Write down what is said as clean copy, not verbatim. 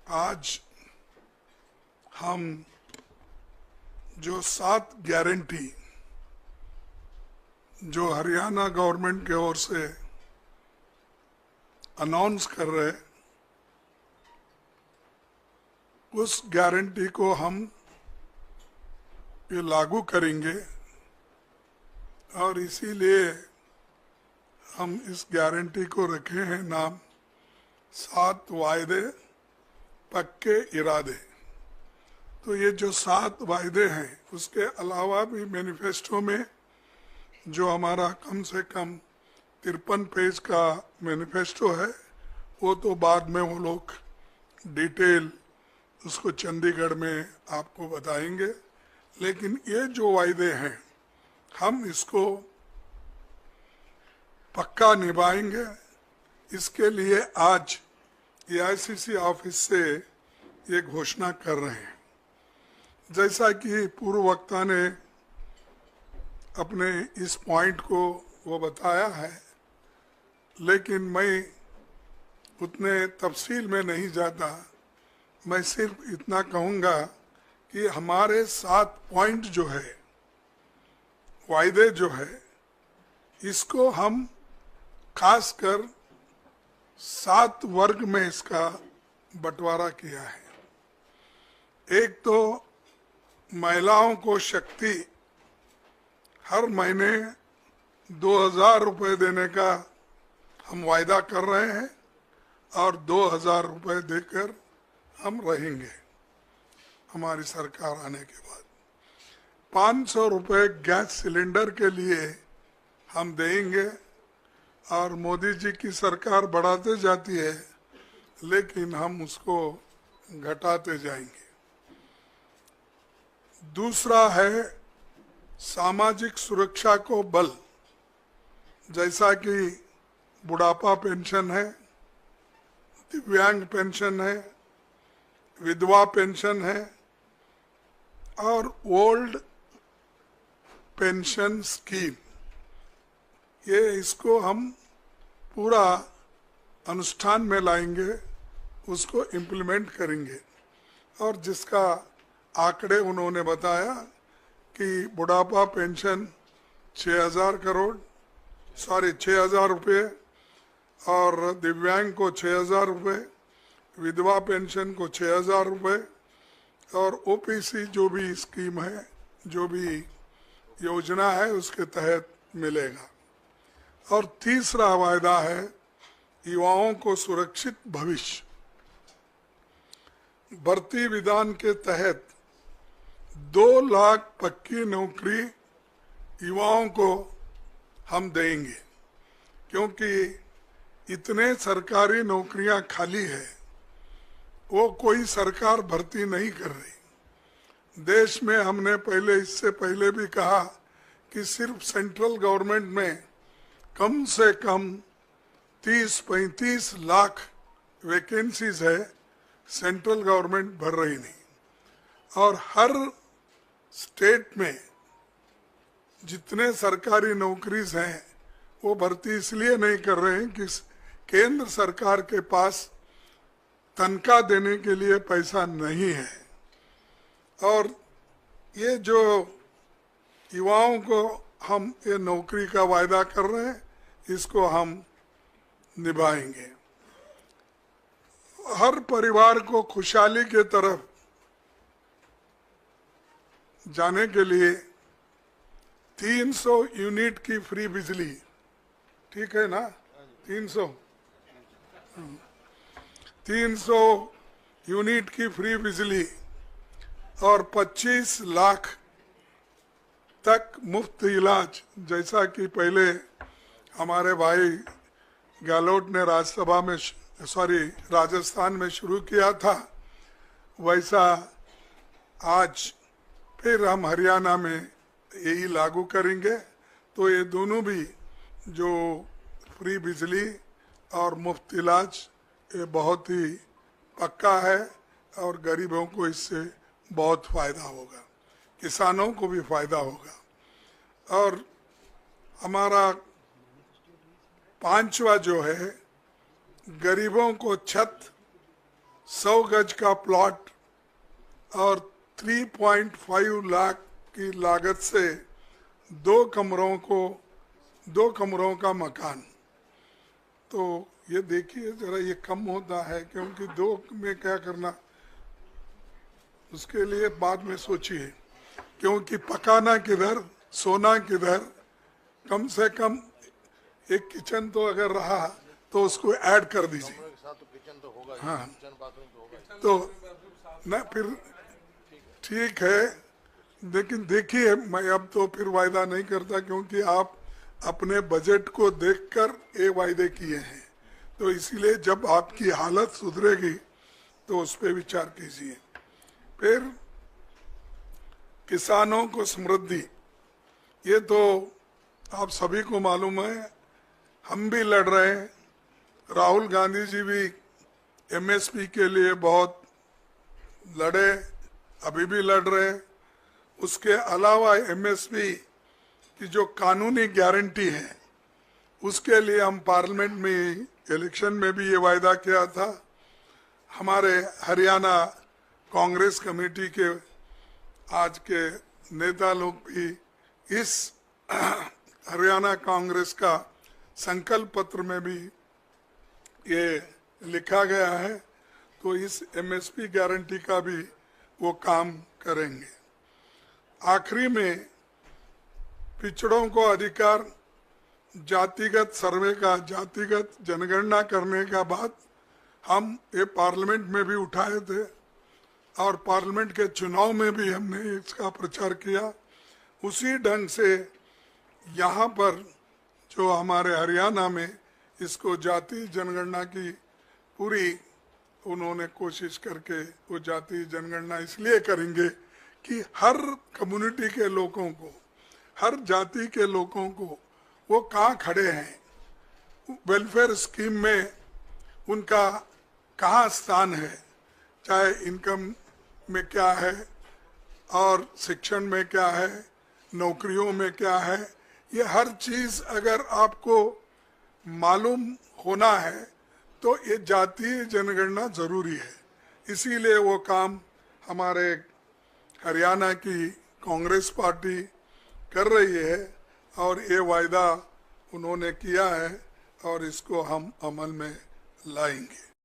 आज हम जो 7 गारंटी जो हरियाणा गवर्नमेंट की ओर से अनाउंस कर रहे, उस गारंटी को हम ये लागू करेंगे और इसीलिए हम इस गारंटी को रखे हैं नाम 7 वायदे पक्के इरादे। तो ये जो 7 वायदे हैं, उसके अलावा भी मैनिफेस्टो में जो हमारा कम से कम 53 पेज का मैनिफेस्टो है, वो तो बाद में वो लोग डिटेल उसको चंडीगढ़ में आपको बताएंगे। लेकिन ये जो वायदे हैं, हम इसको पक्का निभाएंगे। इसके लिए आज एआईसीसी ऑफिस से ये घोषणा कर रहे हैं। जैसा कि पूर्व वक्ता ने अपने इस पॉइंट को वो बताया है, लेकिन मैं उतने तफसील में नहीं जाता। मैं सिर्फ इतना कहूँगा कि हमारे 7 पॉइंट जो है, वायदे जो है, इसको हम खासकर 7 वर्ग में इसका बंटवारा किया है। एक तो महिलाओं को शक्ति हर महीने 2000 रुपये देने का हम वायदा कर रहे हैं और 2000 रुपये देकर हम रहेंगे हमारी सरकार आने के बाद। 500 रुपये गैस सिलेंडर के लिए हम देंगे और मोदी जी की सरकार बढ़ाते जाती है, लेकिन हम उसको घटाते जाएंगे। दूसरा है सामाजिक सुरक्षा को बल, जैसा कि बुढ़ापा पेंशन है, दिव्यांग पेंशन है, विधवा पेंशन है और ओल्ड पेंशन स्कीम। ये इसको हम पूरा अनुष्ठान में लाएंगे, उसको इम्प्लीमेंट करेंगे। और जिसका आंकड़े उन्होंने बताया कि बुढ़ापा पेंशन 6000 रुपये और दिव्यांग को 6000 रुपये, विधवा पेंशन को 6000 रुपये और ओपीसी जो भी स्कीम है, जो भी योजना है, उसके तहत मिलेगा। और तीसरा वायदा है युवाओं को सुरक्षित भविष्य। भर्ती विधान के तहत 2 लाख पक्की नौकरी युवाओं को हम देंगे, क्योंकि इतने सरकारी नौकरियां खाली है, वो कोई सरकार भर्ती नहीं कर रही। देश में हमने इससे पहले भी कहा कि सिर्फ सेंट्रल गवर्नमेंट में कम से कम 30-35 लाख वैकेंसीज है, सेंट्रल गवर्नमेंट भर रही नहीं। और हर स्टेट में जितने सरकारी नौकरीज हैं, वो भर्ती इसलिए नहीं कर रहे हैं कि केंद्र सरकार के पास तनख्वाह देने के लिए पैसा नहीं है। और ये जो युवाओं को हम ये नौकरी का वायदा कर रहे हैं, इसको हम निभाएंगे। हर परिवार को खुशहाली के तरफ जाने के लिए 300 यूनिट की फ्री बिजली, ठीक है ना? 300 यूनिट की फ्री बिजली और 25 लाख तक मुफ्त इलाज, जैसा कि पहले हमारे भाई गहलोत ने राजस्थान में शुरू किया था, वैसा आज फिर हम हरियाणा में यही लागू करेंगे। तो ये दोनों भी जो फ्री बिजली और मुफ्त इलाज, ये बहुत ही पक्का है और गरीबों को इससे बहुत फायदा होगा, किसानों को भी फायदा होगा। और हमारा 5वां जो है, गरीबों को छत 100 गज का प्लॉट और 3.5 लाख की लागत से 2 कमरों का मकान। तो ये देखिए जरा, ये कम होता है, क्योंकि 2 में क्या करना, उसके लिए बाद में सोचिए, क्योंकि पकाना किधर, सोना किधर। कम से कम एक किचन तो अगर रहा तो उसको ऐड कर दीजिए। हाँ, तो ना फिर ठीक है, लेकिन देखिए मैं अब तो फिर वायदा नहीं करता, क्योंकि आप अपने बजट को देखकर ये वायदे किए हैं। तो इसीलिए जब आपकी हालत सुधरेगी तो उस पर विचार कीजिए। फिर किसानों को समृद्धि, ये तो आप सभी को मालूम है, हम भी लड़ रहे हैं। राहुल गांधी जी भी एमएसपी के लिए बहुत लड़े, अभी भी लड़ रहे हैं। उसके अलावा एमएसपी की जो कानूनी गारंटी है, उसके लिए हम पार्लियामेंट में इलेक्शन में भी ये वायदा किया था। हमारे हरियाणा कांग्रेस कमेटी के आज के नेता लोग भी इस हरियाणा कांग्रेस का संकल्प पत्र में भी ये लिखा गया है। तो इस एमएसपी गारंटी का भी वो काम करेंगे। आखिरी में पिछड़ों को अधिकार, जातिगत सर्वे का, जातिगत जनगणना करने का बात हम ये पार्लियामेंट में भी उठाए थे और पार्लियामेंट के चुनाव में भी हमने इसका प्रचार किया। उसी ढंग से यहाँ पर जो हमारे हरियाणा में इसको जाति जनगणना की पूरी उन्होंने कोशिश करके वो जाति जनगणना इसलिए करेंगे कि हर कम्युनिटी के लोगों को, हर जाति के लोगों को वो कहाँ खड़े हैं, वेलफेयर स्कीम में उनका कहाँ स्थान है, चाहे इनकम में क्या है और शिक्षण में क्या है, नौकरियों में क्या है, ये हर चीज अगर आपको मालूम होना है तो ये जातीय जनगणना जरूरी है। इसीलिए वो काम हमारे हरियाणा की कांग्रेस पार्टी कर रही है और ये वायदा उन्होंने किया है और इसको हम अमल में लाएंगे।